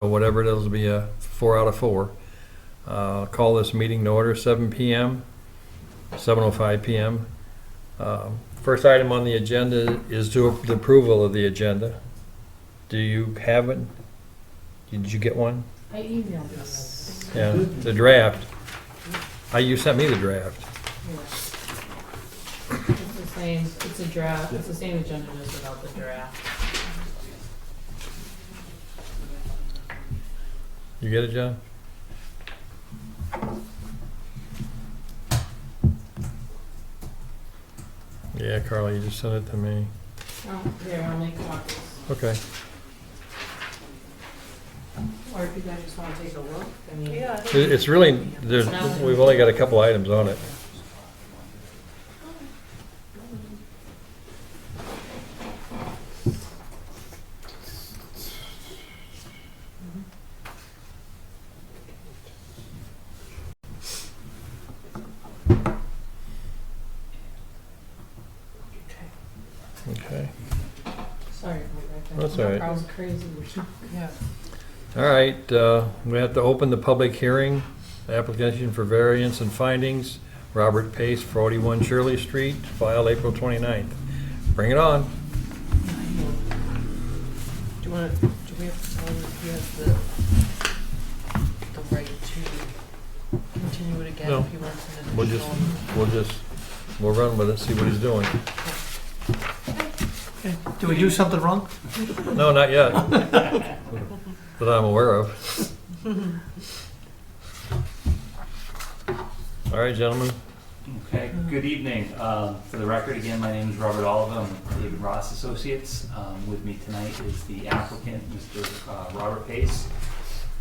whatever it is, will be a 4 out of 4. Call this meeting to order, 7 p.m., 7:05 p.m. First item on the agenda is the approval of the agenda. Do you have it? Did you get one? I emailed this. Yeah, the draft. You sent me the draft. It's the same, it's a draft, it's the same agenda just without the draft. You get it, John? Yeah, Carly, you just sent it to me. Oh, here, I'll make copies. Okay. Or if you guys just wanna take a look, I mean. Yeah. It's really, we've only got a couple items on it. Okay. Sorry about that. That's all right. I was crazy. Yeah. All right, we have to open the public hearing, application for variance and findings, Robert Pace, 41 Shirley Street, filed April 29th. Bring it on. Do we have to tell him if he has the right to continue it again No. if he wants an additional? We'll run with it, see what he's doing. Okay. Do we do something wrong? No, not yet. That I'm aware of. All right, gentlemen. Okay, good evening. For the record, again, my name is Robert Oliver. I'm with David Ross Associates. With me tonight is the applicant, Mr. Robert Pace.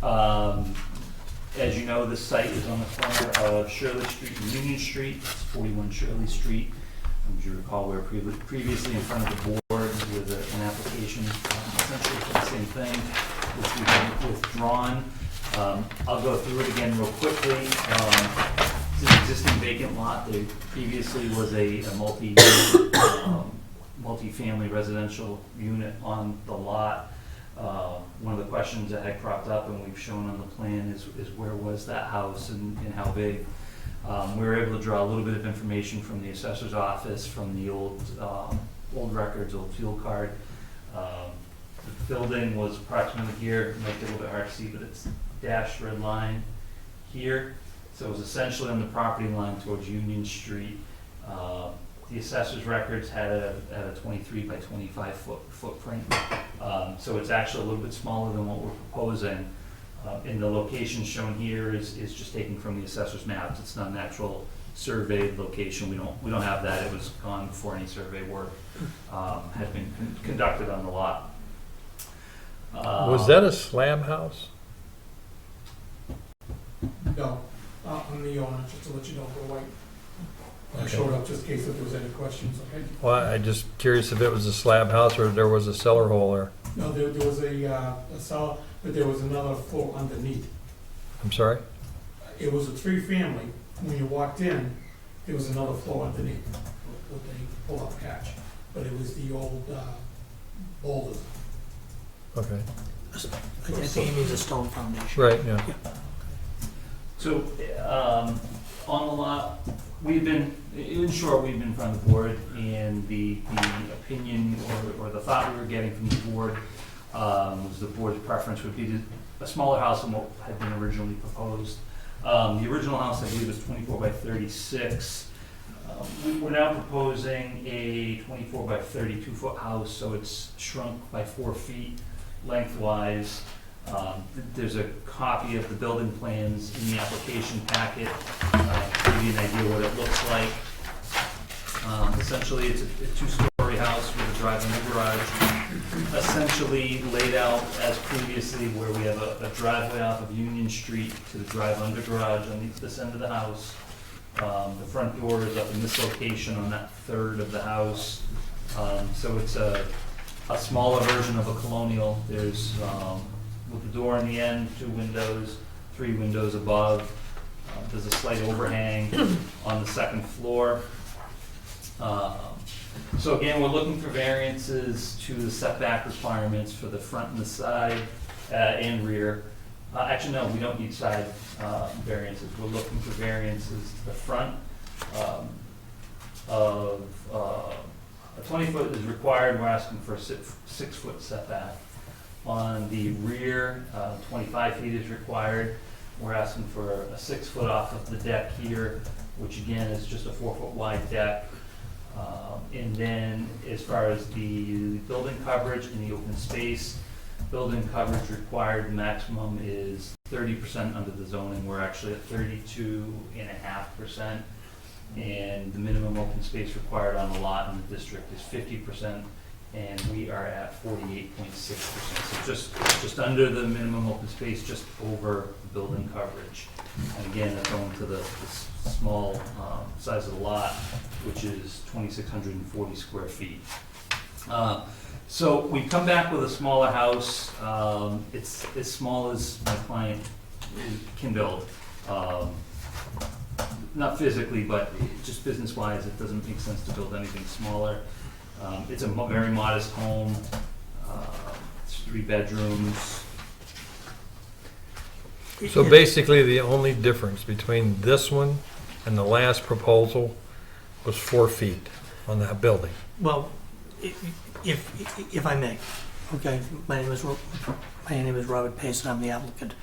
As you know, this site is on the corner of Shirley Street and Union Street. It's 41 Shirley Street. As you recall, we were previously in front of the board with an application essentially for the same thing, which we've been withdrawn. I'll go through it again real quickly. It's an existing vacant lot. There previously was a multi-family residential unit on the lot. One of the questions that had cropped up and we've shown on the plan is where was that house and how big? We were able to draw a little bit of information from the assessor's office, from the old records, old field card. The building was approximately here. It might be a little bit hard to see, but it's dashed red line here. So it was essentially on the property line towards Union Street. The assessor's records had a 23 by 25 footprint. So it's actually a little bit smaller than what we're proposing. And the location shown here is just taken from the assessor's maps. It's not an actual surveyed location. We don't have that. It was gone before any survey work had been conducted on the lot. Was that a slab house? No, I'm the owner, just to let you know, go white. I Okay. showed up just in case if there was any questions, okay? Well, I'm just curious if it was a slab house or there was a cellar hole there. No, there was a cellar, but there was another floor underneath. I'm sorry? It was a three-family. When you walked in, there was another floor underneath with a pull-up hatch. But it was the old boulders. Okay. I think he means a stone foundation. Right, yeah. So, on the lot, in short, we've been in front of the board, and the opinion or the thought we were getting from the board was the board's preference would be a smaller house than what had been originally proposed. The original house, I believe, was 24 by 36. We're now proposing a 24 by 32 foot house, so it's shrunk by 4 feet lengthwise. There's a copy of the building plans in the application packet to give you an idea what it looks like. Essentially, it's a two-story house with a drive-in garage, essentially laid out as previously, where we have a driveway off of Union Street to the drive-under garage on this end of the house. The front door is up in this location on that third of the house. So it's a smaller version of a colonial. There's with the door in the end, 2 windows, 3 windows above. There's a slight overhang on the second floor. So again, we're looking for variances to the setback requirements for the front and the side. and rear. Actually, no, we don't need side variances. We're looking for variances to the front of a 20-foot is required. We're asking for a 6-foot setback. On the rear, 25 feet is required. We're asking for a 6-foot off of the deck here, which again is just a 4-foot wide deck. And then as far as the building coverage in the open space, building coverage required maximum is 30% under the zoning. We're actually at 32.5%. And the minimum open space required on the lot in the district is 50%, and we are at 48.6%. So just under the minimum open space, just over the building coverage. And again, that's owing to the small size of the lot, which is 2,640 square feet. So we come back with a smaller house. It's as small as my client can build. Not physically, but just business-wise, it doesn't make sense to build anything smaller. It's a very modest home. It's 3 bedrooms. So basically, the only difference between this one and the last proposal was 4 feet on that building. Well, if I may, okay, my name is Robert Pace, and I'm the applicant.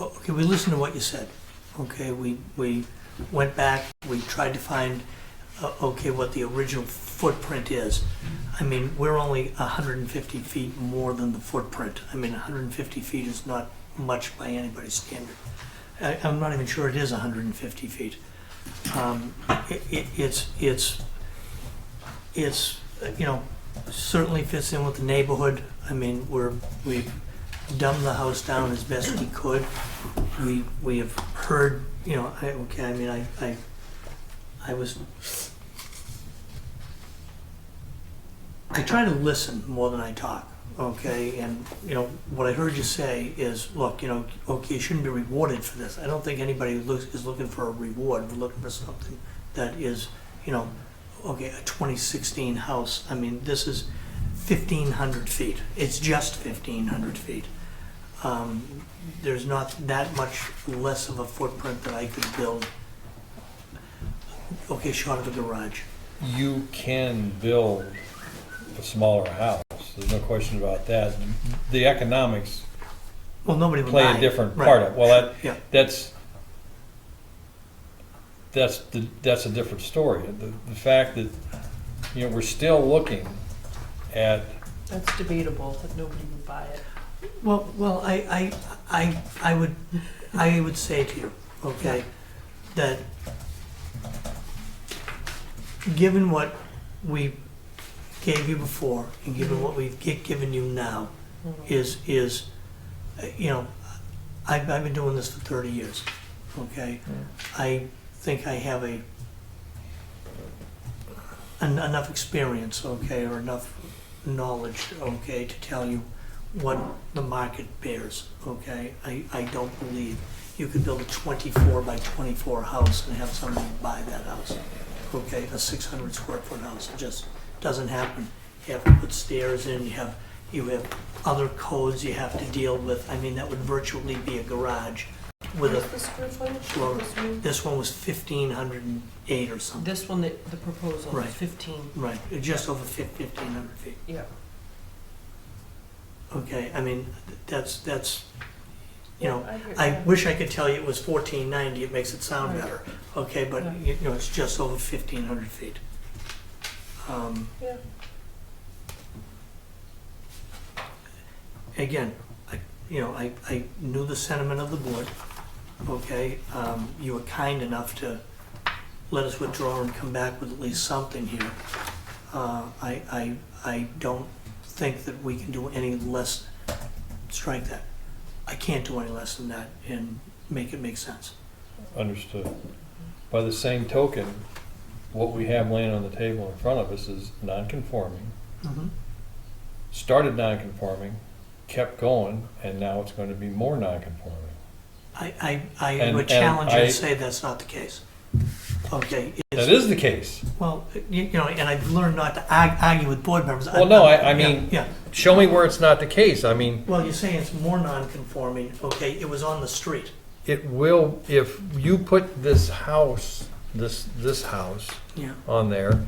Okay, we listened to what you said. Okay, we went back, we tried to find, okay, what the original footprint is. I mean, we're only 150 feet more than the footprint. I mean, 150 feet is not much by anybody's standard. I'm not even sure it is 150 feet. It's you know, certainly fits in with the neighborhood. I mean, we've dumbed the house down as best we could. We have heard, you know, I try to listen more than I talk, okay? And, you know, what I heard you say is, look, you know, okay, you shouldn't be rewarded for this. I don't think anybody is looking for a reward. We're looking for something that is, you know, okay, a 2016 house. I mean, this is 1,500 feet. It's just 1,500 feet. There's not that much less of a footprint that I could build, okay, short of a garage. You can build a smaller house. There's no question about that. The economics Well, nobody would play buy a it. different Right. part of it. Well, Yeah. that's a different story. The fact that, you know, we're still looking at, That's debatable, that nobody would buy it. Well, I would say to you, okay, that given what we gave you before and given what we've given you now, is you know, I've been doing this for 30 years, okay? I think I have enough experience, okay, or enough knowledge, okay, to tell you what the market bears, okay? I don't believe you could build a 24 by 24 house and have somebody buy that house, okay? A 600 square foot house, it just doesn't happen. You have to put stairs in, you have other codes you have to deal with. I mean, that would virtually be a garage with What's a, the square footage? well, of this one? this one was 1,508 or something. This one, the proposal Right. is 15. Right, just over 1,500 feet. Yeah. Okay, I mean, that's, you know, I hear I you. wish I could tell you it was 1,490, it makes it sound Right. better, okay, but, Yeah. you know, it's just over 1,500 feet. Yeah. Again, I knew the sentiment of the board, okay? You were kind enough to let us withdraw and come back with at least something here. I don't think that we can do any less, strike that. I can't do any less than that and make it make sense. understood. By the same token, what we have laying on the table in front of us is non-conforming, Mhm. started non-conforming, kept going, and now it's going to be more non-conforming. I And- would and challenge you I- to say that's not the case. Okay, That is the case. Well, you know, and I've learned not to argue with board members. Well, no, I mean- Yeah, Show me where it's not the case. I mean, well, you're saying it's more non-conforming, okay, it was on the street. it will, if you put this house, this house Yeah. on there,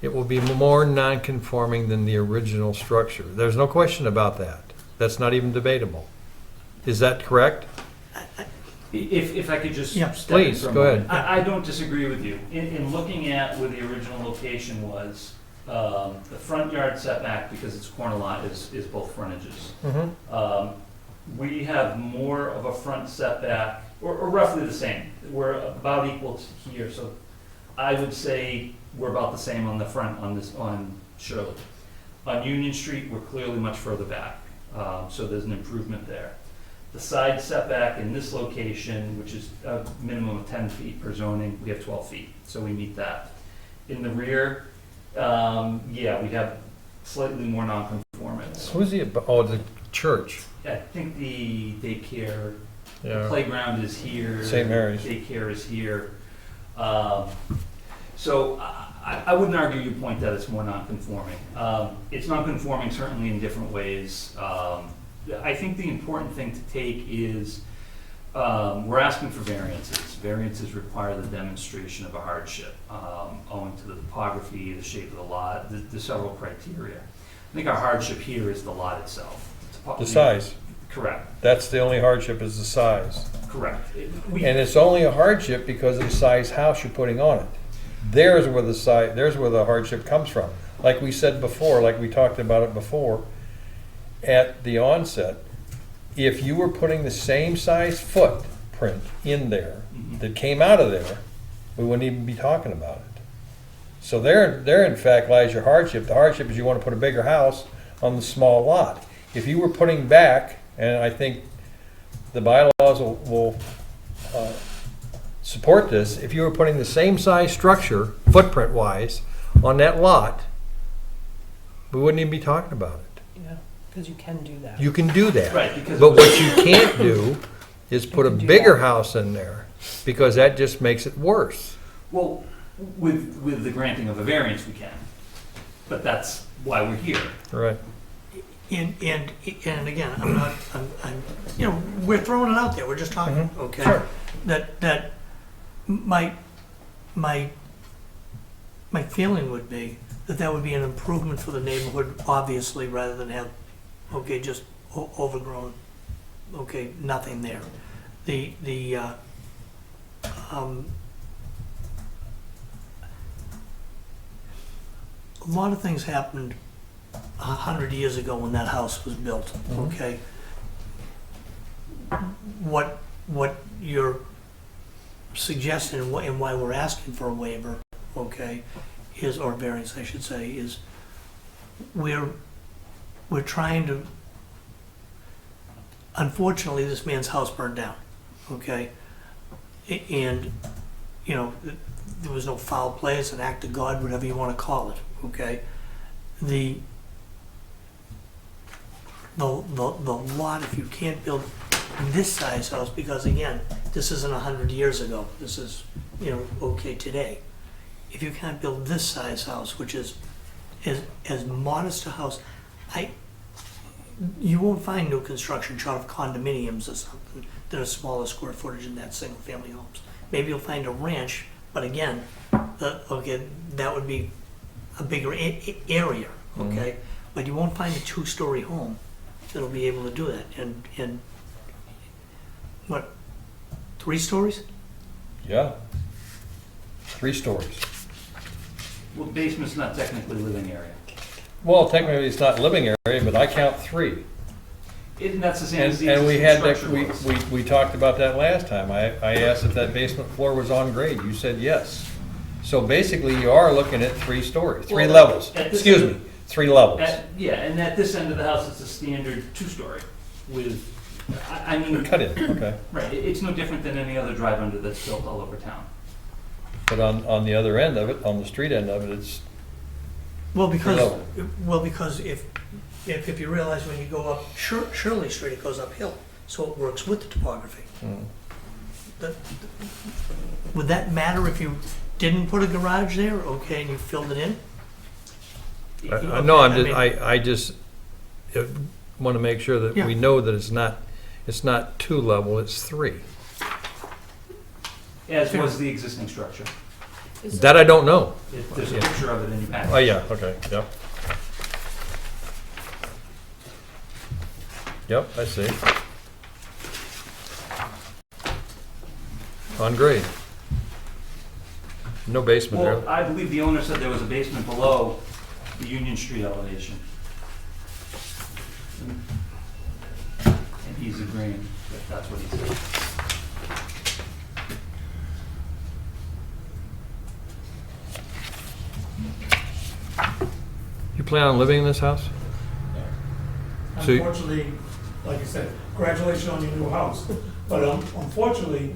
it will be more non-conforming than the original structure. There's no question about that. That's not even debatable. Is that correct? If I could just Yeah. step in Please, for a go moment. ahead. I don't disagree with you. In looking at where the original location was, the front yard setback, because it's a corner lot, is both frontages. Mm-hmm. We have more of a front setback, or roughly the same. We're about equal to here, so I would say we're about the same on the front on Shirley. On Union Street, we're clearly much further back, so there's an improvement there. The side setback in this location, which is a minimum of 10 feet per zoning, we have 12 feet, so we meet that. In the rear, yeah, we have slightly more non-conformance. Who's the church. I think the daycare, the Yeah. playground is here. St. Mary's. Daycare is here. So I wouldn't argue your point that it's more non-conforming. It's non-conforming certainly in different ways. I think the important thing to take is we're asking for variances. Variances require the demonstration of a hardship owing to the topography, the shape of the lot, the several criteria. I think our hardship here is the lot itself. The size. Correct, That's the only hardship is the size. correct. And it's only a hardship because of the size house you're putting on it. There's where the hardship comes from. Like we said before, like we talked about it before, at the onset, if you were putting the same size footprint in there Mhm. that came out of there, we wouldn't even be talking about it. So there in fact lies your hardship. The hardship is you want to put a bigger house on the small lot. If you were putting back, and I think the bylaws will support this, if you were putting the same size structure, footprint-wise, on that lot, we wouldn't even be talking about it. Yeah, because you can do that. You can do that. Right, because. But what you can't do is put a can do bigger that. house in there, because that just makes it worse. Well, with the granting of a variance, we can. But that's why we're here. Right. And again, I'm, you know, we're throwing it out there, we're just talking, Mhm. okay? Sure. That my feeling would be that would be an improvement for the neighborhood, obviously, rather than have, okay, just overgrown, okay, nothing there. A lot of things happened 100 years ago when that house was built, Mhm. okay? What you're suggesting and why we're asking for a waiver, okay, is, or variance, I should say, is we're trying to, unfortunately, this man's house burned down, okay? And, you know, there was no foul play, it's an act of God, whatever you want to call it, okay? The lot, if you can't build this size house, because again, this isn't 100 years ago, this is, you know, okay today. If you can't build this size house, which is as modest a house, you won't find new construction short of condominiums or something that are smaller square footage than that, single family homes. Maybe you'll find a ranch, but again, that would be a bigger area, okay? But you won't find a two-story home that'll be able to do that. And what, 3 stories? Yeah. 3 stories. Well, basement's not technically living area. Well, technically, it's not living area, but I count 3. And that's the same And as the we existing had that, structure was. we talked about that last time. I asked if that basement floor was on grade. You said yes. So basically, you are looking at 3 stories, 3 Well, levels. at this Excuse end- me, 3 levels. Yeah, and at this end of the house, it's a standard 2-story with, I mean, Cut in, okay. right, it's no different than any other drive-under that's built all over town. But on the other end of it, on the street end of it, it's, Well, because, level. if you realize when you go up Shirley Street, it goes uphill, so it works with the topography. mm, Would that matter if you didn't put a garage there, okay, and you filled it in? No, Okay, I just want to make sure that Yeah. we know that it's not 2 level, it's 3. As was the existing structure. Is That I don't know. There's a Yeah. picture of it in your package. Oh, yeah, okay, yep. Yep, I see. On grade. No basement Well, there. I believe the owner said there was a basement below the Union Street elevation. And he's agreeing that that's what he said. You plan on living in this house? So- Unfortunately, like I said, congratulations on your new house. But unfortunately,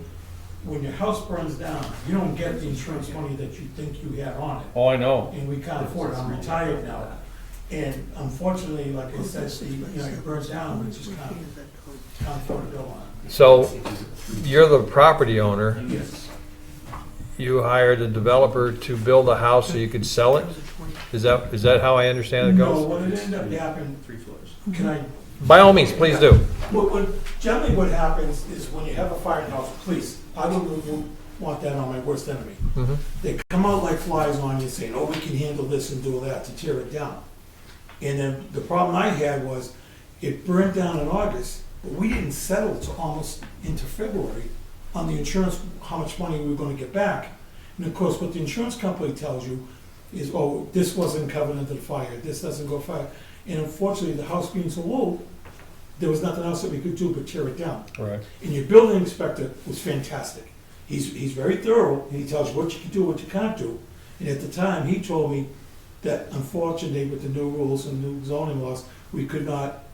when your house burns down, you don't get the insurance money that you think you have on it. Oh, I know. And we can't afford it. I'm retired now. And unfortunately, like I said, Steve, you know, it burns down, we just can't afford to build on So, you're the property owner. it. Yes. You hired a developer to build a house so you could sell it? Is that how I understand it No, goes? what it ended up happening, 3 floors. can I By all means, please do. Generally what happens is when you have a fire in the house, police, I wouldn't want that on my worst enemy. Mhm. They come out like flies on you saying, oh, we can handle this and do that to tear it down. And then the problem I had was it burned down in August, but we didn't settle till almost into February on the insurance, how much money we were gonna get back. And of course, what the insurance company tells you is, oh, this wasn't covered under the fire, this doesn't go fire. And unfortunately, the house being so old, there was nothing else that we could do but tear it down. Right. And your building inspector was fantastic. He's very thorough, and he tells you what you can do, what you can't do. And at the time, he told me that unfortunately, with the new rules and new zoning laws, we could not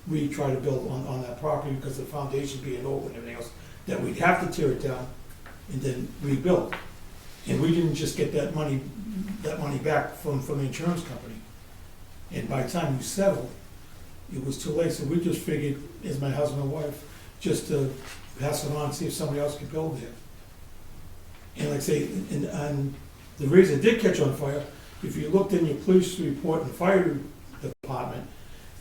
retry to build on that property because the foundation being old and everything else, that we'd have to tear it down and then rebuild. And we didn't just get that money back from the insurance company. And by the time we settled, it was too late, so we just figured, as my husband and wife, just to pass it on, see if somebody else could build there. And like I say, and the reason it did catch on fire, if you looked in your police report and the fire department,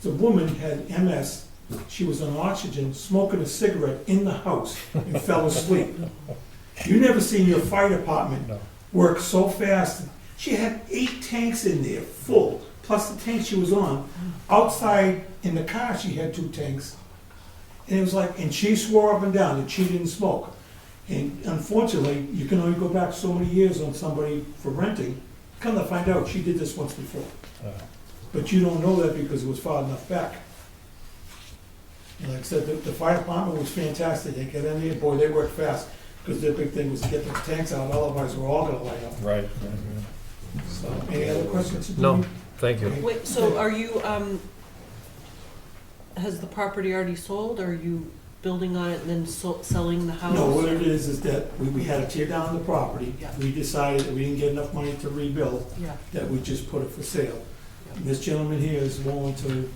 the woman had MS, she was on oxygen, smoking a cigarette in the house and fell asleep. You never seen your fire department No. work so fast. She had 8 tanks in there, full, plus the tank she was on. Outside in the car, she had 2 tanks. And it was like, and she swore up and down that she didn't smoke. And unfortunately, you can only go back so many years on somebody for renting. Come to find out, she did this once before. But you don't know that because it was far enough back. And like I said, the fire department was fantastic. They get in there, boy, they worked fast. Because their big thing was to get the tanks out, otherwise we're all gonna light up. Right. So, any other questions? No, thank you. Wait, so are you, has the property already sold, or are you building on it and then selling the house? No, what it is that we had to tear down the property. Yeah. We decided that we didn't get enough money to rebuild, Yeah, that we just put it for sale. This gentleman here is willing to,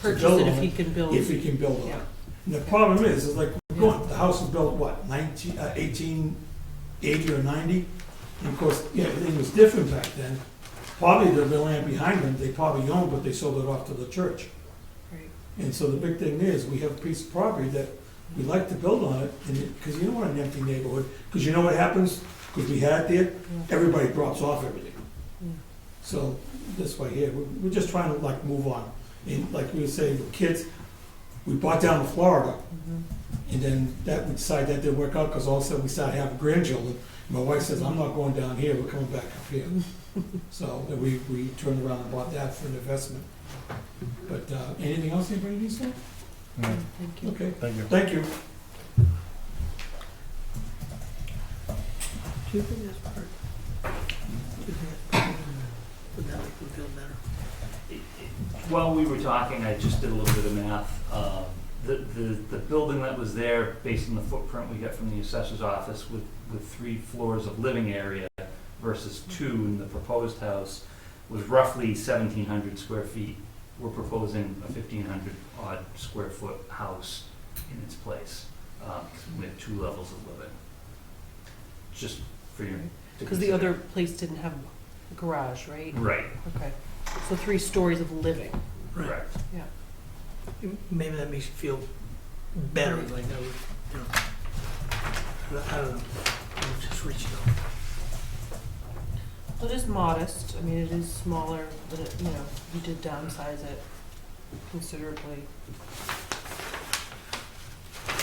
purchase build it on if he it, can build. if he can build on Yeah. it. And the problem is like, we're going, the house was built, what, 1880 or 90? And of course, yeah, everything was different back then. Probably the land behind them, they probably owned, but they sold it off to the church. Right. And so the big thing is, we have a piece of property that we like to build on it, and because you don't want an empty neighborhood, because you know what happens? Because we had it there, everybody drops off everything. Yeah. So this way here, we're just trying to like move on. And like we were saying, with kids, we bought down to Florida, Mhm. and then we decided that didn't work out, because all of a sudden we started having grandchildren. My wife says, I'm not going down here, we're coming back up here. So then we turned around and bought that for an investment. But anything else anybody needs to know? Thank you. Okay, Thank you. thank you. Do you think that's part? Do you think would that make them feel better? While we were talking, I just did a little bit of math. The building that was there, based on the footprint we got from the assessor's office with 3 floors of living area versus 2 in the proposed house, was roughly 1,700 square feet. We're proposing a 1,500 odd square foot house in its place, with 2 levels of living. Just for your Because the other place didn't have a garage, right? Right, Okay. So 3 stories of living. correct. Maybe that makes you feel better, like, you know. I don't know. I'm just reaching out. Well, it is modest. I mean, it is smaller, but it, you know, you did downsize it considerably.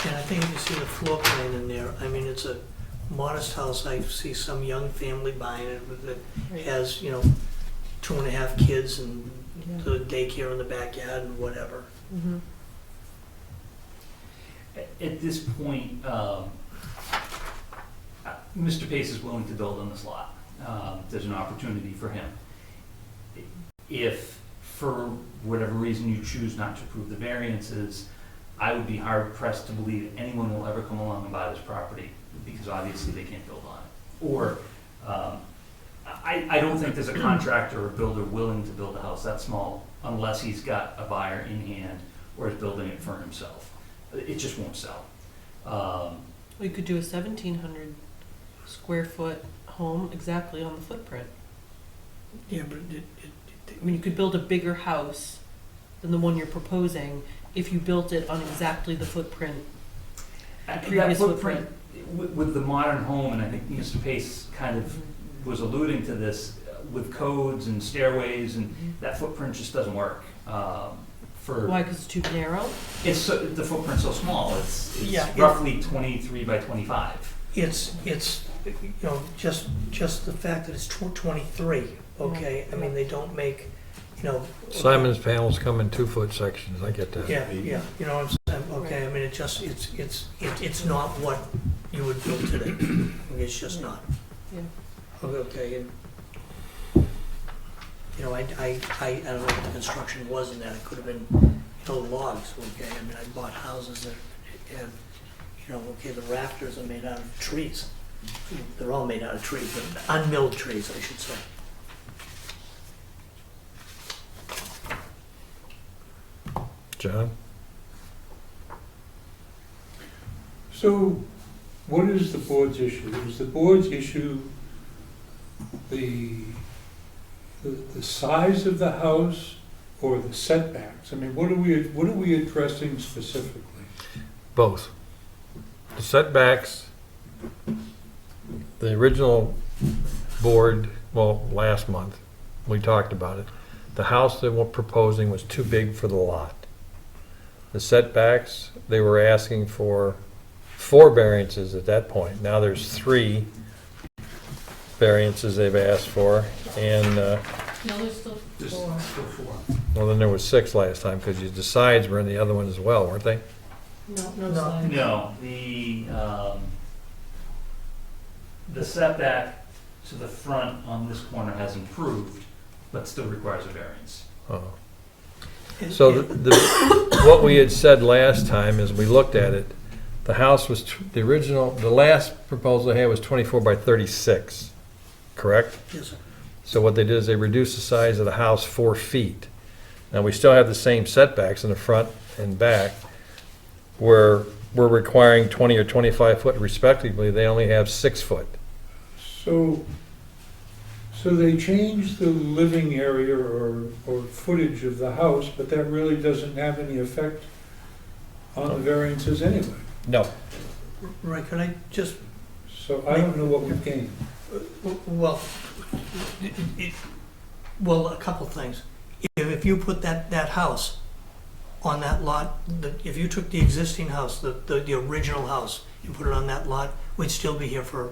And I think if you see the floor plan in there, I mean, it's a modest house. I see some young family buying it that Right. has, 2.5 kids and Yeah. the daycare in the backyard and whatever. Mhm. At this point, Mr. Pace is willing to build on this lot. There's an opportunity for him. If, for whatever reason, you choose not to approve the variances, I would be hard pressed to believe anyone will ever come along and buy this property, because obviously they can't build on it. Or, I don't think there's a contractor or builder willing to build a house that small unless he's got a buyer in hand or is building it for himself. It just won't sell. Well, you could do a 1,700 square foot home exactly on the footprint. Yeah, but I mean, you could build a bigger house than the one you're proposing if you built it on exactly the footprint. That previous footprint, with the modern home, and I think Mr. Pace kind of was alluding to this, with codes and stairways, and that footprint just doesn't work. Why, because it's too narrow? The footprint's so small, it's Yeah, roughly 23 by 25. it's just the fact that it's 23, okay? I mean, they don't make, Simon's panels come in 2-foot sections, I get that. Yeah, you know what I'm saying, okay? I mean, it's not what you would build today. It's just not. Yeah. Okay, and, I don't know what the construction was in that. It could have been, logs, okay? I mean, I bought houses that have, okay, the rafters are made out of trees. They're all made out of trees, but unmilled trees, I should say. John? So, what is the board's issue? Is the board's issue the size of the house or the setbacks? I mean, what are we addressing specifically? Both. The setbacks, the original board, last month, we talked about it. The house they were proposing was too big for the lot. The setbacks, they were asking for 4 variances at that point. Now there's 3 variances they've asked for, and, No, there's still Just 4. still 4. well, then there was 6 last time, because the sides were in the other one as well, weren't they? No sign. No, the setback to the front on this corner has improved, but still requires a variance. Oh. So what we had said last time is we looked at it, the house was, the last proposal they had was 24 by 36, correct? Yes, sir. So what they did is they reduced the size of the house 4 feet. Now, we still have the same setbacks in the front and back, where we're requiring 20 or 25 foot respectively, they only have 6 foot. So they changed the living area or footage of the house, but that really doesn't have any effect on the variances anyway. No. Right, can I just, So I don't know what we've gained. well, a couple things. If you put that house on that lot, if you took the existing house, the original house, and put it on that lot, we'd still be here for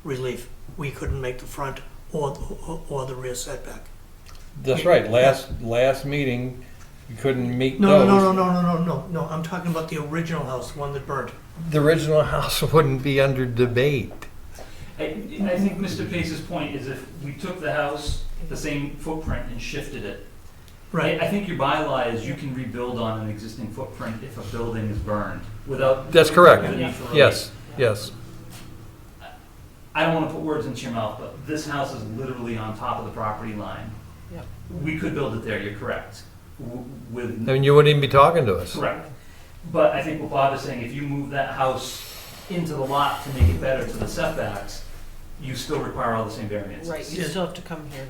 relief. We couldn't make the front or the rear setback. That's right, last meeting, you couldn't meet No, those. no, I'm talking about the original house, the one that burned. The original house wouldn't be under debate. I think Mr. Pace's point is if we took the house, the same footprint, and shifted it. Right. I think your bylaw is you can rebuild on an existing footprint if a building is burned without. That's correct. the need for relief. Yes. I don't want to put words into your mouth, but this house is literally on top of the property line. Yep. We could build it there, you're correct. With. I mean, you wouldn't even be talking to us. Correct. But I think what Bob is saying, if you move that house into the lot to make it better to the setbacks, you still require all the same variances. Right, you Yeah. still have to come here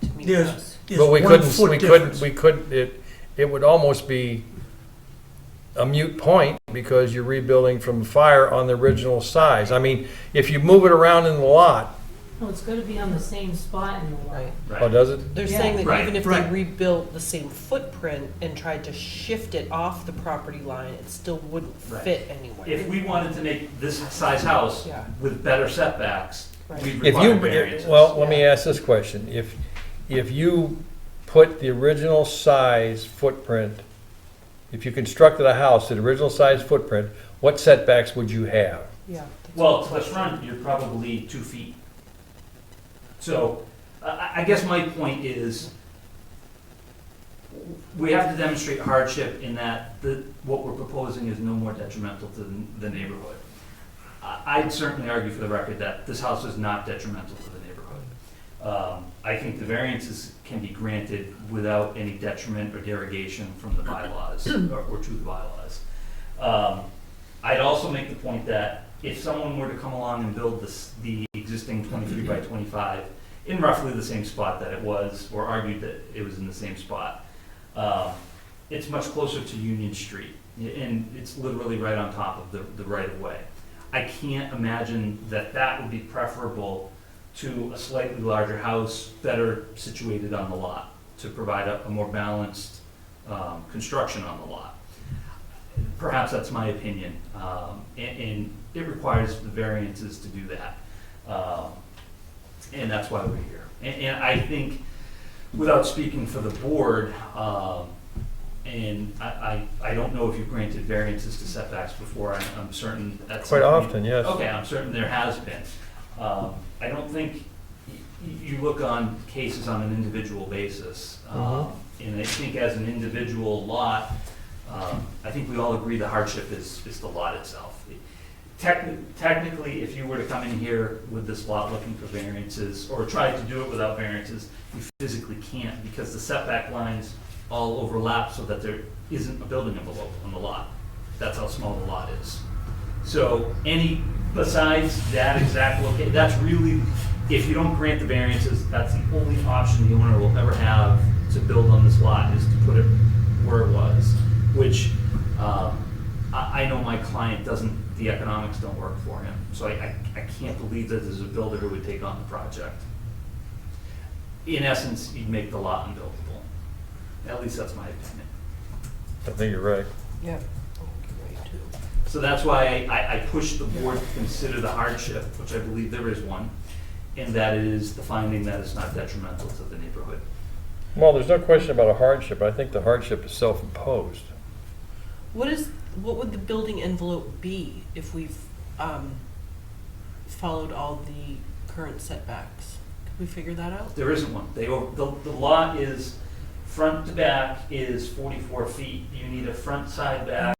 to meet There's- us. There's But we 1 couldn't, foot we difference. couldn't, it would almost be a moot point because you're rebuilding from fire on the original size. I mean, if you move it around in the lot, No, it's gotta be on the same spot in the lot. Right. oh, Right. does it? They're Yeah. saying that Right, even if right. they rebuilt the same footprint and tried to shift it off the property line, it still wouldn't Right. fit anywhere. If we wanted to make this size house Yeah. with better setbacks, Right. we'd If require you, variances. well, let me ask this question. If you put the original size footprint, if you constructed a house to the original size footprint, what setbacks would you have? Yeah. Well, to the front, you're probably 2 feet. So, I guess my point is, we have to demonstrate hardship in that what we're proposing is no more detrimental to the neighborhood. I'd certainly argue for the record that this house is not detrimental to the neighborhood. I think the variances can be granted without any detriment or derogation from the bylaws, or to the bylaws. I'd also make the point that if someone were to come along and build the existing 23 by 25 in roughly the same spot that it was, or argued that it was in the same spot, it's much closer to Union Street, and it's literally right on top of the right-of-way. I can't imagine that would be preferable to a slightly larger house, better situated on the lot, to provide a more balanced construction on the lot. Perhaps that's my opinion, and it requires the variances to do that. And that's why we're here. And I think, without speaking for the board, and I don't know if you've granted variances to setbacks before, I'm certain that's. Quite often, yes. Okay, I'm certain there has been. I don't think you look on cases on an individual basis. And I think as an individual lot, I think we all agree the hardship is the lot itself. Technically, if you were to come in here with this lot looking for variances, or try to do it without variances, you physically can't because the setback lines all overlap so that there isn't a building envelope on the lot. That's how small the lot is. So besides that exact location, that's really, if you don't grant the variances, that's the only option the owner will ever have to build on this lot, is to put it where it was, which I know my client the economics don't work for him. So I can't believe that there's a builder who would take on the project. In essence, you'd make the lot unbuildable. At least that's my opinion. I think you're right. Yeah. Right, too. So that's why I push the board to consider the hardship, which I believe there is one, and that is the finding that it's not detrimental to the neighborhood. Well, there's no question about a hardship. I think the hardship is self-imposed. What would the building envelope be if we've followed all the current setbacks? Could we figure that out? There isn't one. The lot is, front to back is 44 feet. You need a front side back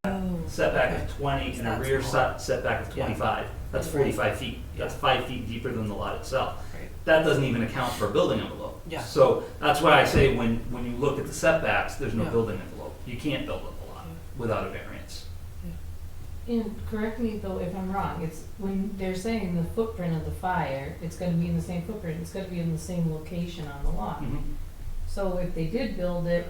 setback of 20 and a That's rear more. setback of 25. That's Right. 45 feet. That's 5 feet deeper than the lot itself. Right. That doesn't even account for a building envelope. Yeah. So that's why I say when you look at the setbacks, there's no Yeah. building envelope. You can't build on the lot Yeah. without a variance. And correct me though if I'm wrong, it's when they're saying the footprint of the fire, it's gonna be in the same footprint, it's gonna be in the same location on the lot. Mhm. So if they did build it,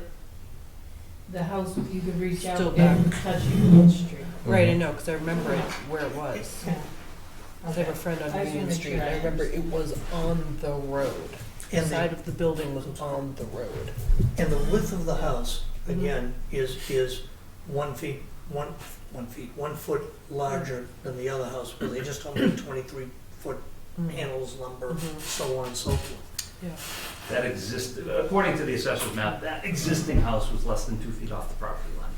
the house, you could reach Still out and touch Union Street. Right, I know, because I remember it where it was. Yeah. 'Cause I have a friend I on just Union wanna make Street, sure and I I remember it was on the road. The And side of the building was on the road. And the width of the house, again, is 1 foot larger than the other house, because they just only 23-foot panels, lumber, Mhm. so on and so forth. Yeah. That existed, according to the assessor's map, that existing house was less than 2 feet off the property line.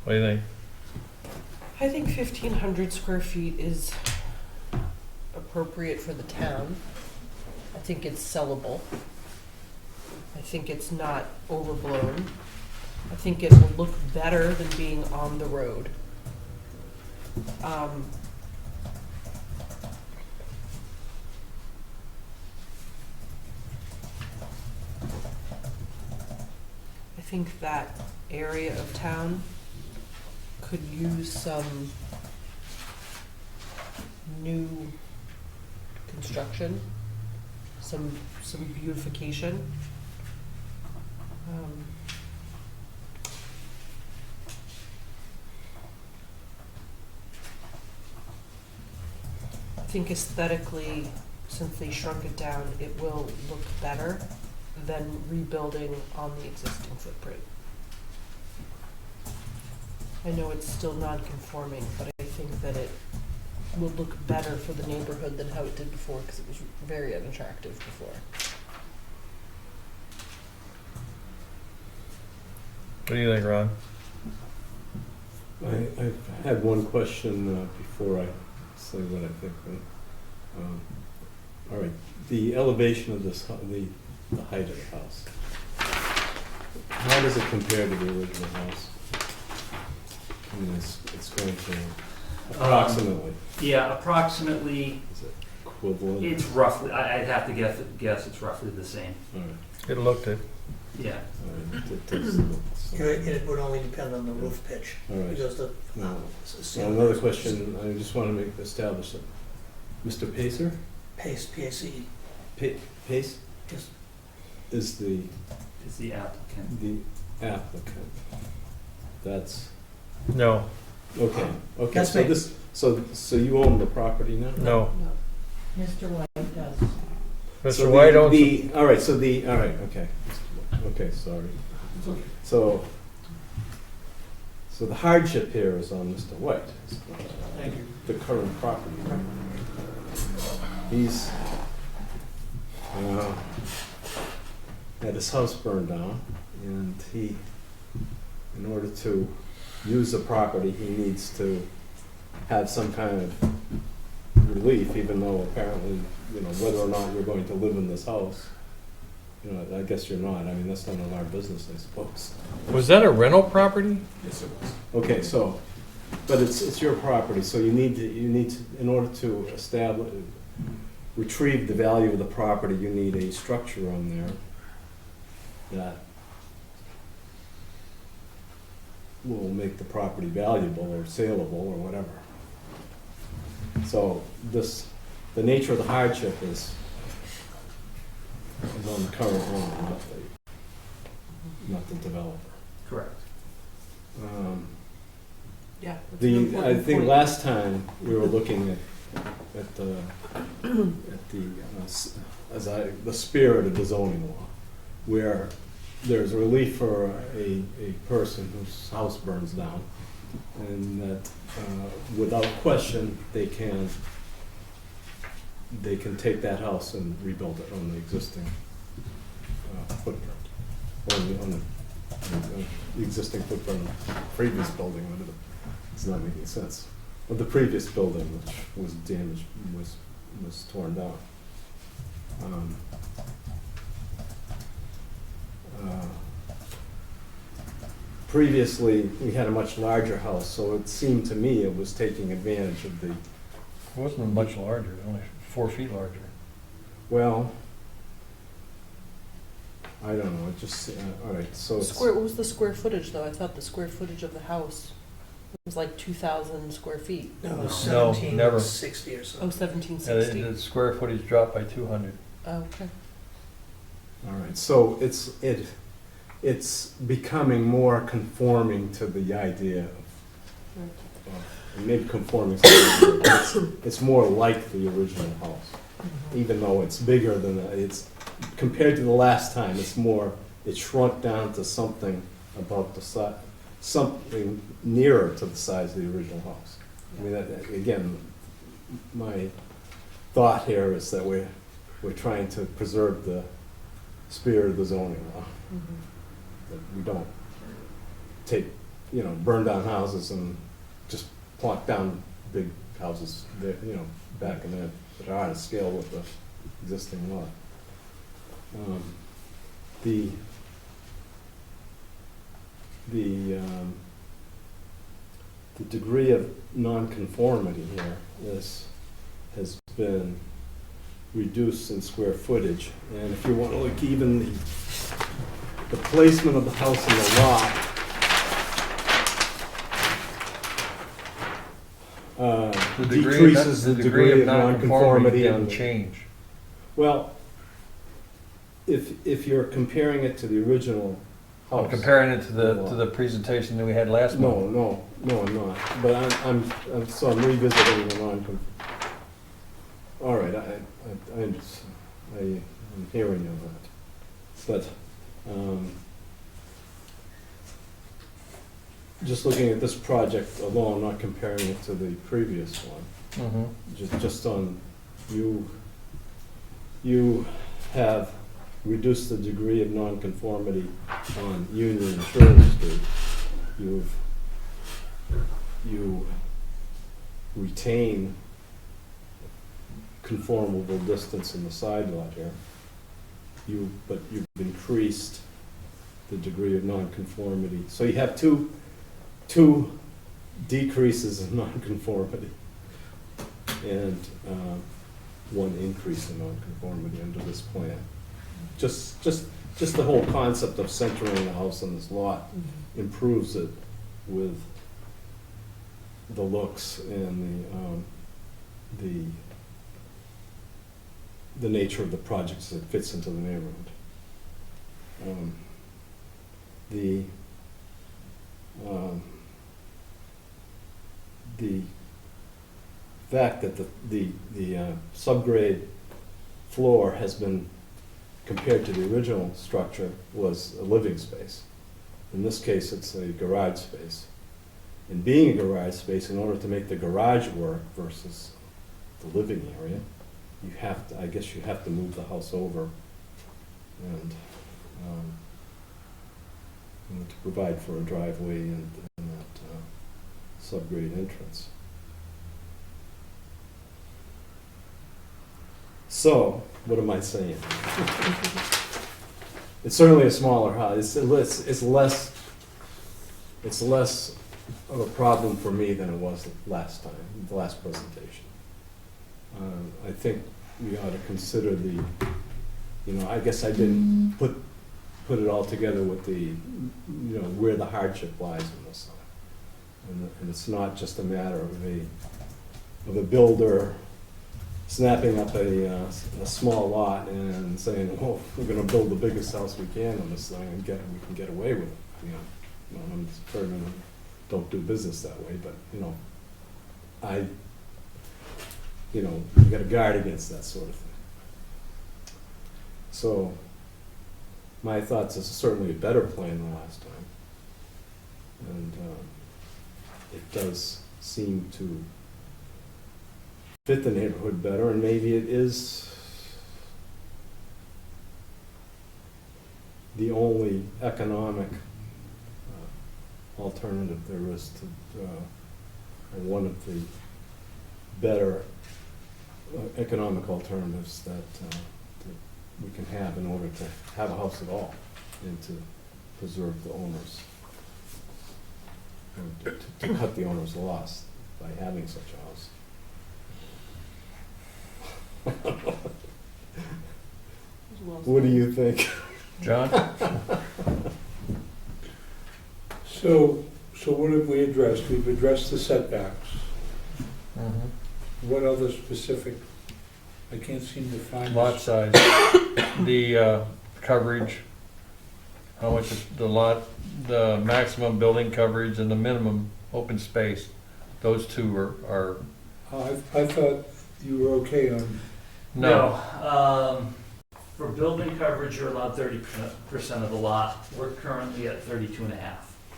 What do you think? I think 1,500 square feet is appropriate for the town. I think it's sellable. I think it's not overblown. I think it will look better than being on the road. I think that area of town could use some new construction, some beautification. I think aesthetically, since they shrunk it down, it will look better than rebuilding on the existing footprint. I know it's still non-conforming, but I think that it will look better for the neighborhood than how it did before, because it was very unattractive before. What do you think, Ron? I had one question before I say what I think. All right, the elevation of this, the height of the house. How does it compare to the original house? I mean, it's going to approximately. Yeah, approximately, Is it equivalent? it's roughly, I'd have to guess it's roughly the same. All right, It looked it. Yeah. all right. It takes a look, so- It would only depend on the roof pitch, All right. because the. Now, ceiling another is- question, I just want to establish it. Mr. Pacer? Pace, P-A-C-E. Pace Yes. is the Is the applicant. applicant. That's, No, okay, okay, That's so me. this, so you own the property now? no. Mr. White does. So Mr. White owns, all right, all right, okay. Okay, sorry. It's okay. So the hardship here is on Mr. White. Thank you. The current property. He's had his house burned down, and he, in order to use the property, he needs to have some kind of relief, even though apparently, whether or not you're going to live in this house, I guess you're not. I mean, that's none of our business, I suppose. was that a rental property? Yes, it was. Okay, so, but it's your property, so you need to, in order to retrieve the value of the property, you need a structure on there that will make the property valuable or saleable or whatever. So the nature of the hardship is on the current owner, not the developer. Correct. Yeah. it's an I important think point. last time we were looking at the spirit of the zoning law, where there's relief for a person whose house burns down, and that without question they can take that house and rebuild it on the existing footprint, on the existing footprint of the previous building. It's not making sense. But the previous building, which was damaged, was torn down. Previously, we had a much larger house, so it seemed to me it was taking advantage of the, It wasn't much larger, only 4 feet larger. well, I don't know, it just, all right, so it's. What was the square footage, though? I thought the square footage of the house was like 2,000 square feet. No, No, 1760 or so. Oh, And 1760. the square footage dropped by 200. Oh, okay. All right, so it's becoming more conforming to the idea of maybe conforming, it's more like the original house, even though it's bigger than, it's, compared to the last time, it's shrunk down to something about the size, something nearer to the size of the original house. I mean, again, my thought here is that we're trying to preserve the spirit of the zoning law. That we don't take, burn down houses and just plonk down big houses that, back in that are out of scale with the existing lot. The degree of nonconformity here has been reduced in square footage, and if you want to look even the placement of the house in the lot decreases the degree of nonconformity on didn't the. change. Well, if you're comparing it to the original I'm house. comparing it to the presentation that we had last month. No, I'm not. But I'm revisiting the non. All right, I'm hearing you on that. But just looking at this project alone, not comparing it to the previous one, just on you have reduced the degree of nonconformity on Union and Shirley Street. You retain conformable distance in the side lot here. But you've increased the degree of nonconformity. So you have two decreases in nonconformity and one increase in nonconformity under this plan. Just the whole concept of centering the house on this lot improves it with the looks and the nature of the projects that fits into the neighborhood. The fact that the subgrade floor has been compared to the original structure was a living space. In this case, it's a garage space. And being a garage space, in order to make the garage work versus the living area, you have to, I guess you have to move the house over and to provide for a driveway and that subgrade entrance. So, what am I saying? It's certainly a smaller house. It's less of a problem for me than it was last time, the last presentation. I think we ought to consider I guess I didn't put it all together with where the hardship lies in this. And it's not just a matter of a builder snapping up a small lot and saying, well, we're gonna build the biggest house we can on this thing and we can get away with it. I'm determined, don't do business that way, but you gotta guard against that sort of thing. So, my thoughts is certainly a better plan than last time. And it does seem to fit the neighborhood better, and maybe it is the only economic alternative there is to, or one of the better economic alternatives that we can have in order to have a house at all and to preserve the owners, or to cut the owner's loss by having such a house. What do you think? John? So what have we addressed? We've addressed the setbacks. What other specific, I can't seem to find. Lot size, the coverage, how much is the lot, the maximum building coverage and the minimum open space. Those two are I thought you were okay on, no. For building coverage, you're allowed 30% of the lot. We're currently at 32.5,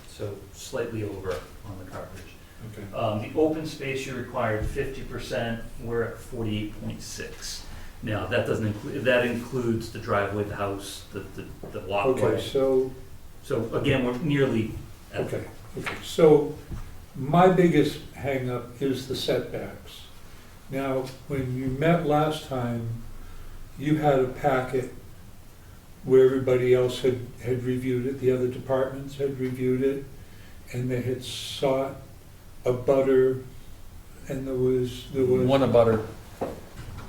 so slightly over on the coverage. okay. The open space, you required 50%, we're at 48.6. Now, that doesn't include, that includes the driveway, the house, the walkway. Okay, so, So again, we're nearly at. okay. So my biggest hangup is the setbacks. Now, when you met last time, you had a packet where everybody else had reviewed it, the other departments had reviewed it, and they had sought a butter, and there was. One abutter.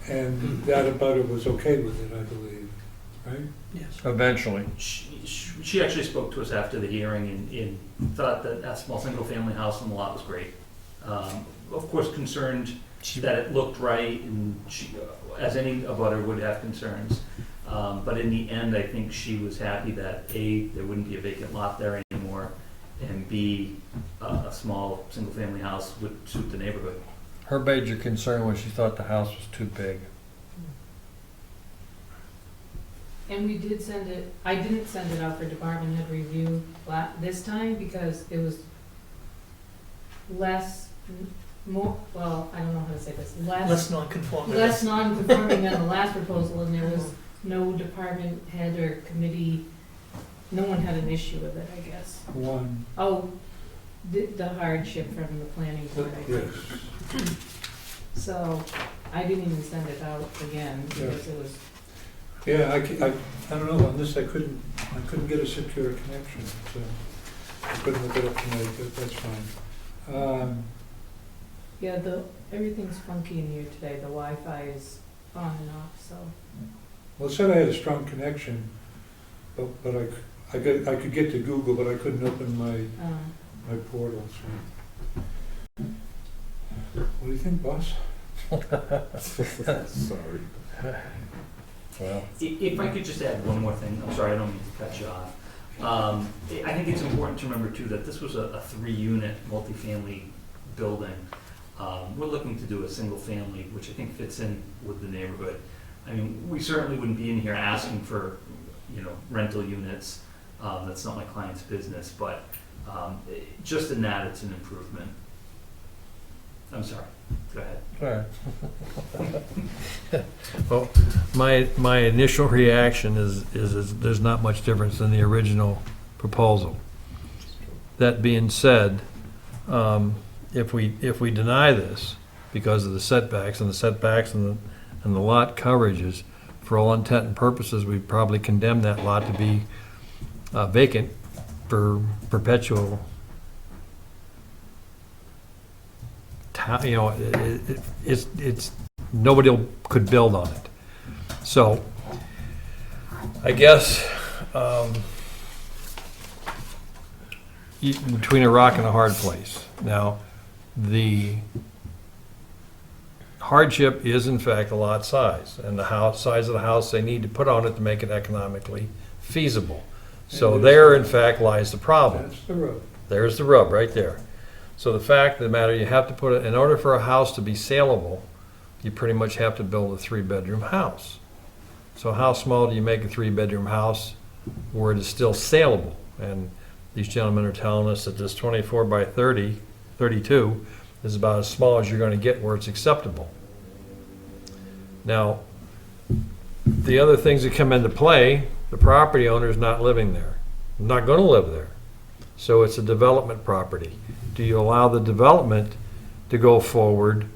And that abutter was okay with it, I believe. right? Yes. Eventually. She actually spoke to us after the hearing and thought that that small single-family house on the lot was great. Of course, concerned that it looked right, and she, as any abutter would have concerns. But in the end, I think she was happy that A, there wouldn't be a vacant lot there anymore, and B, a small single-family house would suit the neighborhood. Her major concern was she thought the house was too big. And we did send it, I didn't send it out for department head review this time because it was less, more, well, I don't know how to say this, Less non-conforming. less non-conforming than the last proposal, and there was no department head or committee, no one had an issue with it, I guess. One, Oh, the hardship from the planning board, I think. yes. So, I didn't even send it out again because it was, Yeah, I don't know, on this I couldn't get a secure connection, so I couldn't look it up tonight, but that's fine. yeah, everything's funky in here today, the Wi-Fi is on and off, so. Well, it said I had a strong connection, but I could get to Google, but I couldn't open my portal, so. What do you think, boss? Sorry. Well, If I could just add one more thing, I'm sorry, I don't mean to cut you off. I think it's important to remember too that this was a 3-unit multifamily building. We're looking to do a single family, which I think fits in with the neighborhood. I mean, we certainly wouldn't be in here asking for, rental units. That's not my client's business, but just in that, it's an improvement. I'm sorry, go ahead. all right. Well, my initial reaction is there's not much difference in the original proposal. That being said, if we deny this because of the setbacks and the lot coverages, for all intent and purposes, we probably condemn that lot to be vacant for perpetual. It's nobody could build on it. So I guess between a rock and a hard place. Now, the hardship is in fact the lot size and the size of the house they need to put on it to make it economically feasible. So there, in fact, lies the problem. That's the road. There's the rub right there. So the fact of the matter, you have to put it, in order for a house to be saleable, you pretty much have to build a 3-bedroom house. So how small do you make a 3-bedroom house where it is still saleable? And these gentlemen are telling us that this 24 by 30, 32 is about as small as you're going to get where it's acceptable. Now, the other things that come into play, the property owner is not living there, not going to live there. So it's a development property. Do you allow the development to go forward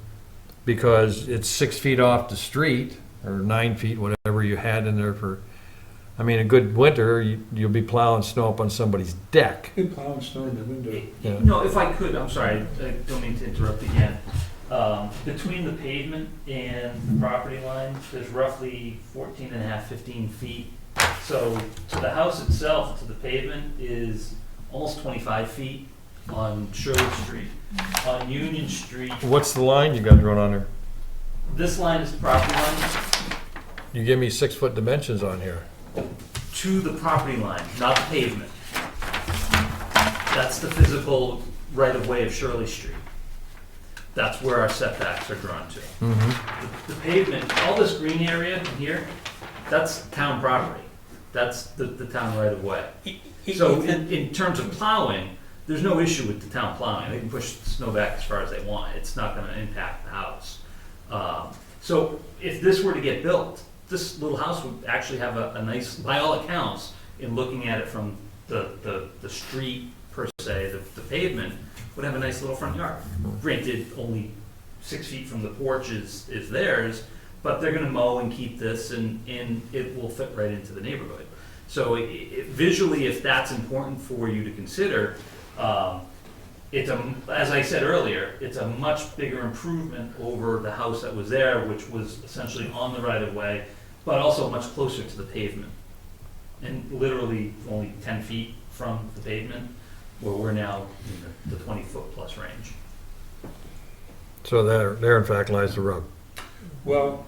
because it's 6 feet off the street or 9 feet, whatever you had in there for, I mean, a good winter, you'll be plowing snow up on somebody's deck. You plow and snow in the window. Yeah. No, if I could, I'm sorry, I don't mean to interrupt again. Between the pavement and the property line, there's roughly 14 and a half, 15 feet. So to the house itself, to the pavement, is almost 25 feet on Shirley Street. On Union Street, What's the line you got drawn on there? this line is the property line You give me 6-foot dimensions on here. to the property line, not the pavement. That's the physical right-of-way of Shirley Street. That's where our setbacks are drawn to. The pavement, all this green area in here, that's town property. That's the town right-of-way. So in terms of plowing, there's no issue with the town plowing. They can push the snow back as far as they want. It's not gonna impact the house. So if this were to get built, this little house would actually have a nice, by all accounts, in looking at it from the street per se, the pavement, would have a nice little front yard. Granted, only 6 feet from the porch is theirs, but they're gonna mow and keep this and it will fit right into the neighborhood. So visually, if that's important for you to consider, as I said earlier, it's a much bigger improvement over the house that was there, which was essentially on the right of way, but also much closer to the pavement. And literally only 10 feet from the pavement, where we're now in the 20-foot plus range. So there in fact lies the rub. Well,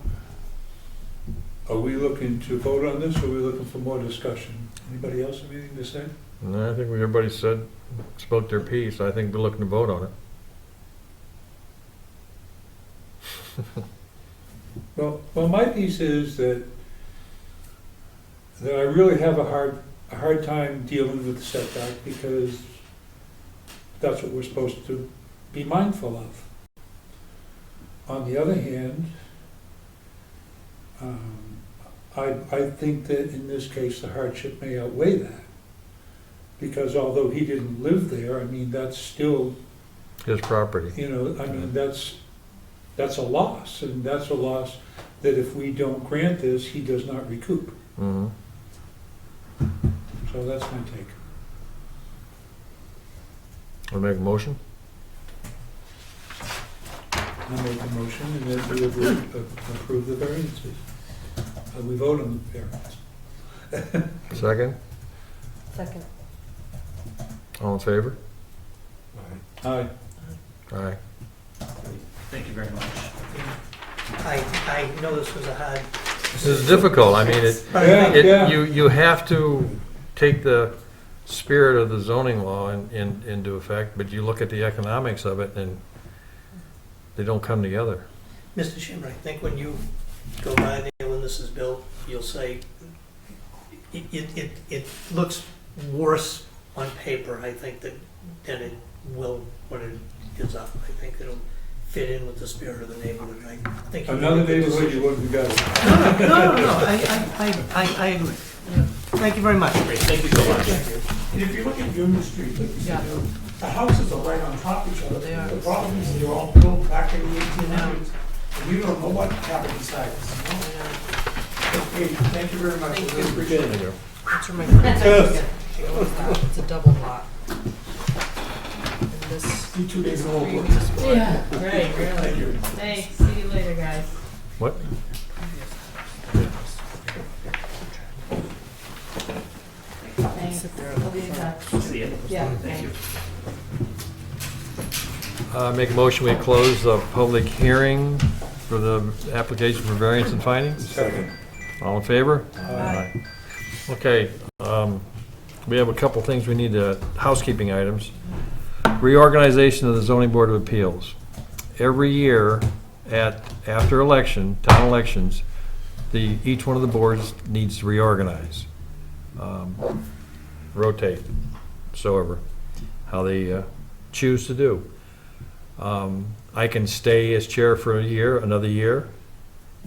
are we looking to vote on this, or are we looking for more discussion? Anybody else have anything to say? No, I think everybody spoke their piece. I think we're looking to vote on it. Well, my piece is that I really have a hard time dealing with the setback, because that's what we're supposed to be mindful of. On the other hand, I think that in this case, the hardship may outweigh that. Because although he didn't live there, I mean, that's still, His property. you know, I mean, that's a loss, and that's a loss that if we don't grant this, he does not recoup. Mhm. So that's my take. I'll make a motion. I make a motion, and then we approve the variances. We vote on the variance. Second. Second. All in favor? Aye. Aye. Thank you very much. I know this was a hard, This is difficult. I mean, Yeah. you have to take the spirit of the zoning law into effect, but you look at the economics of it and they don't come together. Mr. Chairman, I think when you go by there when this is built, you'll say, it looks worse on paper, I think, than it will when it is up. I think it'll fit in with the spirit of the neighborhood. I think. Another neighborhood you wouldn't go. No, I agree. Thank you very much. Great, thank you so much. And if you look at Union Street, like you said, the houses are right on top of each other. They are. The problem is they're all built back in the 1800s, and you don't know what happened inside this. you know? Okay, thank you very much. Thank I really appreciate it. That's for my. It's a double lot. And this. See you 2 days in a row. Yeah, right, Thank really. you. Thanks, see you later, guys. What? Thanks. Sit there. I'll be in touch. See you. Yeah, Thank you. Make a motion, we close the public hearing for the application for variance and findings. Second. All in favor? Aye. Okay, we have a couple things we need to, housekeeping items. Reorganization of the zoning board of appeals. Every year after election, town elections, each one of the boards needs to reorganize. Rotate, so how they choose to do. I can stay as chair for another year,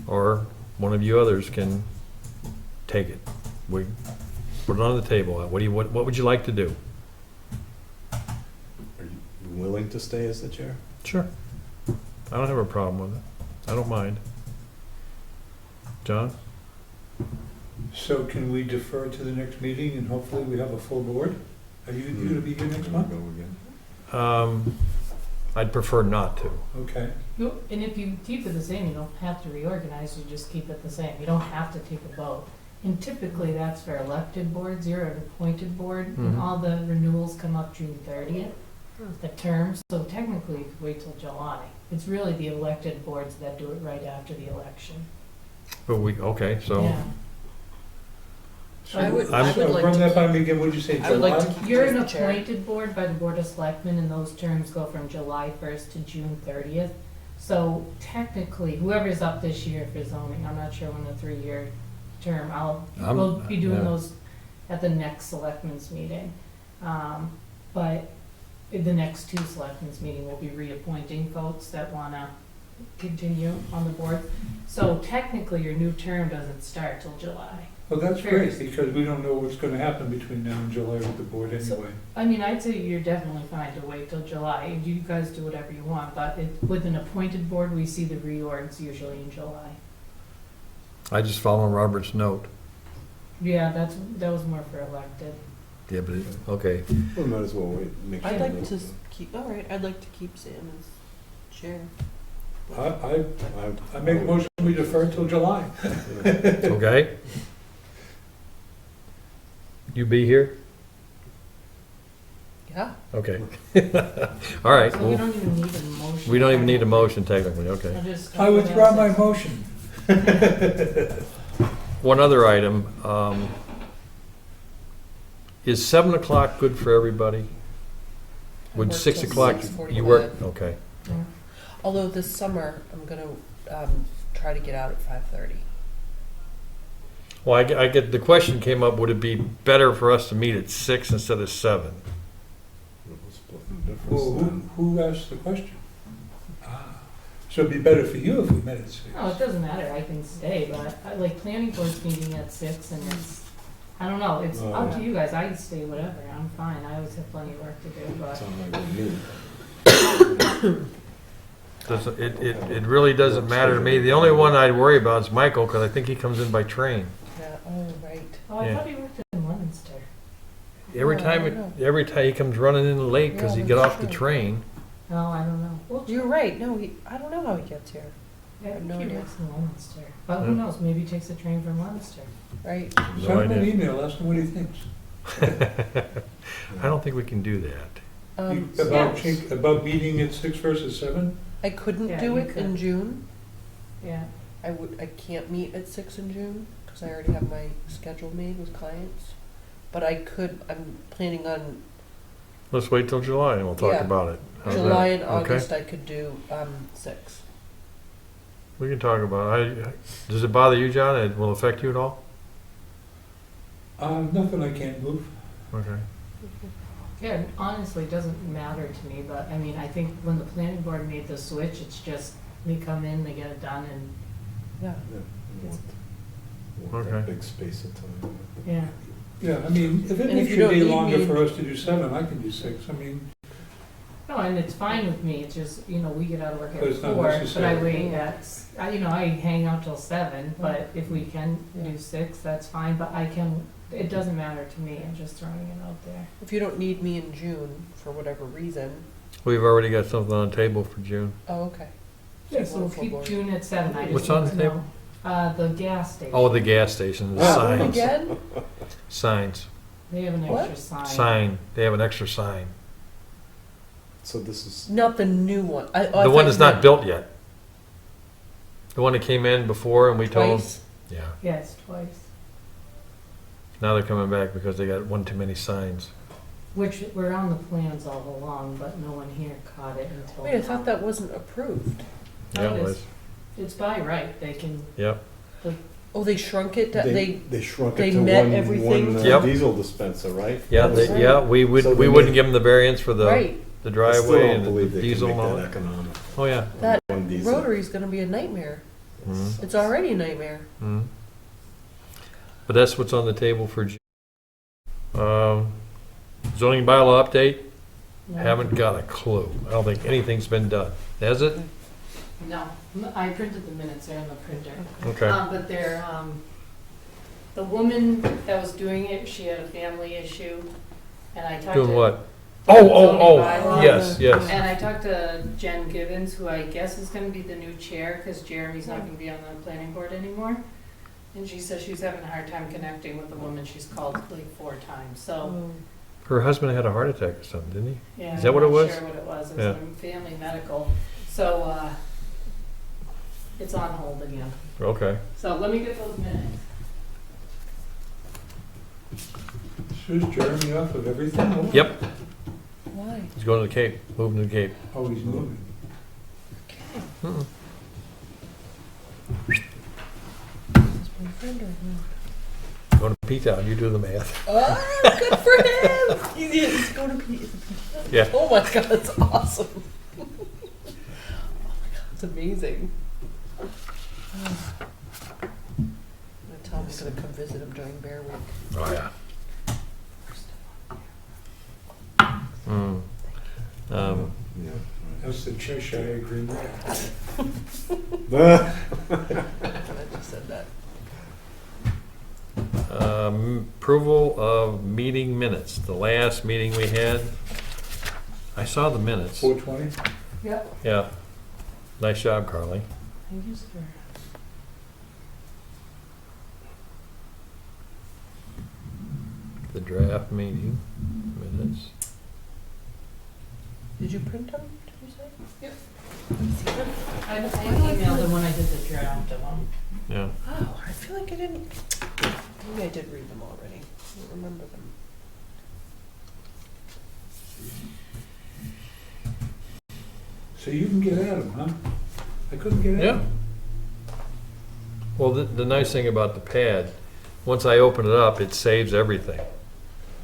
or one of you others can take it. We put it on the table. What would you like to do? Are you willing to stay as the chair? Sure. I don't have a problem with it. I don't mind. John? So can we defer to the next meeting, and hopefully we have a full board? Are you going to be here next month? Go again. I'd prefer not to. Okay. And if you keep it the same, you don't have to reorganize, you just keep it the same. You don't have to take a vote. And typically, that's for elected boards. You're an appointed board, and Mhm. all the renewals come up June 30th, the terms. So technically, you could wait till July. It's really the elected boards that do it right after the election. But okay, so, Yeah. I would I'm- like Run to that by keep- me again, what'd you say, I would like to July? keep You're you an as the chair. appointed board by the Board of Selectmen, and those terms go from July 1st to June 30th. So technically, whoever's up this year for zoning, I'm not sure when the 3-year term, we'll be doing yeah. those at the next selectmen's meeting. But the next 2 selectmen's meeting, we'll be reappointing folks that wanna continue on the board. So technically, your new term doesn't start till July. Well, that's great, First. because we don't know what's going to happen between now and July with the board So- anyway. I mean, I'd say you're definitely fine to wait till July. You guys do whatever you want, but with an appointed board, we see the reorgs usually in July. I just follow Robert's note. Yeah, that was more for elected. Yeah, but, okay. We might as well wait, make sure. I'd like that- to keep, all right, I'd like to keep Sam as chair. I make a motion we defer till July. Okay? You be here? Yeah. Okay. All right, So we well, don't even need a motion. we don't even need a motion technically, okay. I'll just- I withdraw my motion. One other item, is 7 o'clock good for everybody? I Would work 6 till o'clock, 6:45. you work, okay. Although this summer, I'm gonna try to get out at 5:30. Well, I get, the question came up, would it be better for us to meet at 6 instead of 7? Splitting difference Well, then. who asked the question? So it'd be better for you if we met at 6. No, it doesn't matter, I can stay, but I like planning board's meeting at 6 and it's, I don't know, it's Oh, up yeah. to you guys, I can stay whatever, I'm fine, I always have plenty of work to do, but. It's all right with me. Doesn't, it really doesn't matter to me. The only one I'd worry about is Michael, because I think he comes in by train. Yeah, oh, right. Oh, I Yeah. thought he worked in Leominster. Every Oh, I time, don't know. every time he comes running in late because he Yeah, get that's off the true. train. No, I don't know. Well, You're right, no, I don't know how he gets here, I have think no he idea. works in Leominster. But who Hmm. knows, maybe he takes a train from Leominster. right? No Send him an idea. email, ask him what he thinks. I don't think we can do that. About meeting at 6 versus 7? I couldn't Yeah, do you it in could. June. Yeah. I can't meet at 6 in June, because I already have my schedule made with clients. But I'm planning on Let's wait till July and we'll talk Yeah. about it. How's July that? and Okay? August, I could do 6. We can talk about it. Does it bother you, John? It will affect you at all? Nothing I can't move. Okay. Yeah, it honestly, doesn't matter to me, but I mean, I think when the planning board made the switch, it's just, they come in, they get it done and, Yeah. Yeah, you want Okay. that big space of time. yeah. Yeah, I mean, if it And if makes you your don't day need longer me- for us to do 7, I can do 6. I mean, No, and it's fine with me, it's just, you know, we get out of work But at it's not 4, but I necessary. wait I hang out till 7, but if we can do 6, that's fine, but it doesn't matter to me, I'm just throwing it out there. If you don't need me in June for whatever reason, We've already got something on the table for June. oh, okay. Yeah, so we'll Wonderful keep board. June at 7, I just What's on want the to table? know. The gas station. Oh, the gas station, the Ah. signs. Again? Signs. They have an What? extra sign. Sign. They have an extra sign. So this is, Not the new one. I The thought one you that's not meant built yet. The one that came in before and we told them. twice. Yeah. Yes, twice. Now they're coming back because they got one too many signs. Which were on the plans all along, but no one here caught it until. Wait, I now. thought that wasn't approved. Oh, Yeah, it it is. was. It's by right, they can, Yep. Oh, they shrunk it, they shrunk they it to met one everything? Yep. diesel dispenser, right? Yeah, That's right. yeah, we would, So we they wouldn't made- give them the variance for the right. the I still driveway don't and the believe they diesel can and all make that that. economic. Oh, yeah. That One diesel. Rotary's gonna be a nightmare. Mhm. It's already a nightmare. Mhm. But that's what's on the table for June. Zoning bylaw update, no. haven't got a clue. I don't think anything's been done. Has it? No, I printed the minutes, they're in the printer. Okay. But they're, the woman that was doing it, she had a family issue, and I talked to. Doing what? Oh, Zoning bylaw. yes, yes. And I talked to Jen Gibbons, who I guess is gonna be the new chair, because Jeremy's not gonna be on the planning board anymore. And she says she's having a hard time connecting with the woman she's called like 4 times, so, Her husband had a heart attack or something, didn't he? yeah. Is that what it I'm was? not sure what it was, it Yeah. was a family medical, so, it's on hold again. Okay. So let me get those minutes. Should Jeremy off of everything? Yep, Why? he's going to the Cape, moving to the Cape. Oh, he's moving. Mm-mm. Is my friend or who? Going to P-Town, you do the math. Oh, good for him! He's going to be. Yeah. Oh my god, that's awesome. Oh my god, it's amazing. I'm gonna tell him I'm gonna come visit him during Bear Week. Oh, yeah. Mm. Yeah. That's the Cheshire Agreement. I just said that. Approval of meeting minutes, the last meeting we had. I saw the minutes. 420? Yep. Yeah. Nice job, Carly. Thank you, sir. The draft meeting minutes. Did you print them, did you say? Yep. See them? I emailed them when I did the draft of them. Yeah. Oh, I feel like I didn't, maybe I did read them already. I don't remember them. So you can get at them, huh? I couldn't get at Yeah. them. Well, the nice thing about the pad, once I open it up, it saves everything.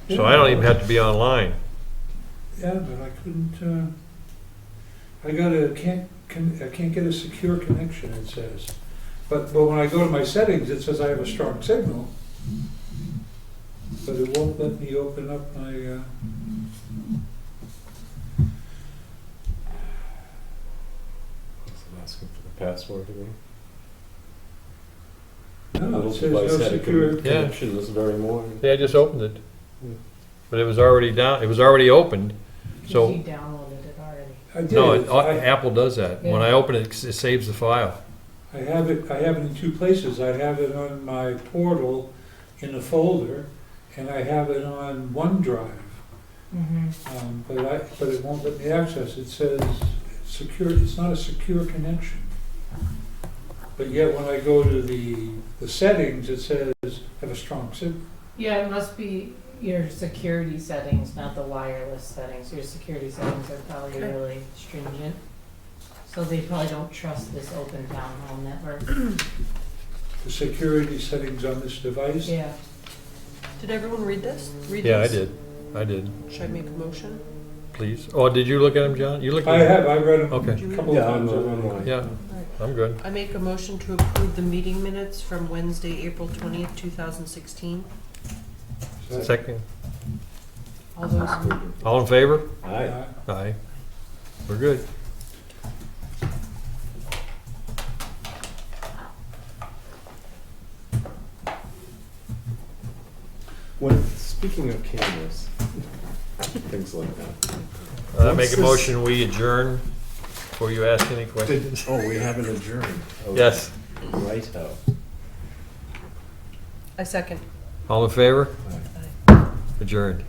So I don't even have to be online. Yeah, but I couldn't, I can't get a secure connection, it says. But when I go to my settings, it says I have a strong signal. But it won't let me open up my, Is it asking for the password again? no, Little it says device no had a secure. connection this very morning. Yeah, I just opened it. Yeah. But it was already down, it was already opened. So So, you downloaded it already. I did. no, I Apple does that. When I open it, it saves the file. have it in two places. I have it on my portal in a folder, and I have it on OneDrive. Mm-hmm. But it won't let me access. It says secure, it's not a secure connection. But yet when I go to the settings, it says have a strong signal. Yeah, it must be your security settings, not the wireless settings. Your security settings are probably Okay. really stringent. So they probably don't trust this open town hall network. The security settings on this device. Yeah. Did everyone read this? Read Yeah, I this? did. I did. Should I make a motion? Please. Oh, did you look at them, John? You looked I at them? have, I read them Okay. a couple of Yeah, times I'm already. online. Yeah, Alright. I'm good. I make a motion to approve the meeting minutes from Wednesday, April 20th, 2016. Second. All those, All in favor? Aye. Aye. We're good. Speaking of cameras, things like that. Make What's a this- motion, we adjourn before you ask any questions. Oh, we haven't adjourned. Okay. Yes. Righto. I second. All in favor? Aye. Adjourned.